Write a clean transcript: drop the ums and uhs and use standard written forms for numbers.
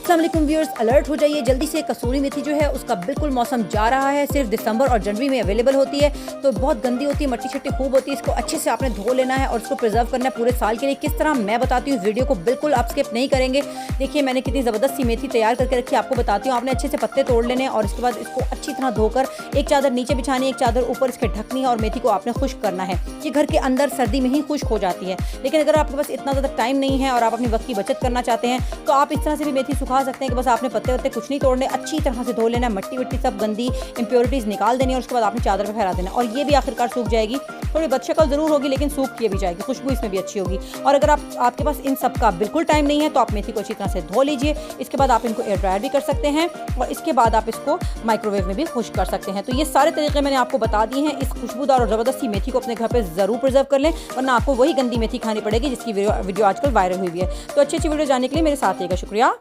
अस्सलाम वालेकुम viewers, alert हो जाइए जल्दी से। कसूरी मेथी जो है उसका बिल्कुल मौसम जा रहा है, सिर्फ दिसंबर और जनवरी में अवेलेबल होती है, तो बहुत गंदी होती है, मट्टी छट्टी खूब होती है। इसको अच्छे से आपने धो लेना है और इसको प्रिजर्व करना है पूरे साल के लिए। किस तरह मैं बताती हूँ, वीडियो को बिल्कुल आप स्किप नहीं करेंगे। देखिए मैंने कितनी ज़बरदस्त सी मेथी तैयार करके रखी है, आपको बताती हूँ। आपने अच्छे से पत्ते तोड़ लेने और इसके बाद इसको अच्छी तरह धोकर एक चादर नीचे बिछानी, एक चादर ऊपर इसके ढकनी है और मेथी को आपने खुश्क करना है। ये घर के अंदर सर्दी में ही खुश्क हो जाती है, लेकिन अगर आपके पास इतना ज़्यादा टाइम नहीं है और आप अपनी वक्त की बचत करना चाहते हैं तो आप इस तरह से भी मेथी सुखा सकते हैं कि बस आपने पत्ते वत्ते कुछ नहीं तोड़ने, अच्छी तरह से धो लेना, मट्टी वट्टी सब गंदी इंप्योरिटीज़ निकाल देनी और उसके बाद आपने चादर पे फैला देना और ये भी आखिरकार सूख जाएगी। थोड़ी बदशक्ल ज़रूर होगी लेकिन सूख के भी जाएगी, खुशबू इसमें भी अच्छी होगी। और अगर आपके पास इन सब का बिल्कुल टाइम नहीं है तो आप मेथी को अच्छी तरह से धो लीजिए। इसके बाद आप इनको एयर ड्रायर भी कर सकते हैं और इसके बाद आप इसको माइक्रोवेव में भी खुश्क कर सकते हैं। तो ये सारे तरीके मैंने आपको बता दिए हैं। इस खुशबूदार और ज़बरदस्त सी मेथी को अपने घर पर ज़रूर प्रिजर्व कर लें, वरना आपको वही गंदी मेथी खानी पड़ेगी जिसकी वीडियो आजकल वायरल हुई है। तो अच्छी वीडियो जानने के लिए मेरे साथ रहिएगा। शुक्रिया।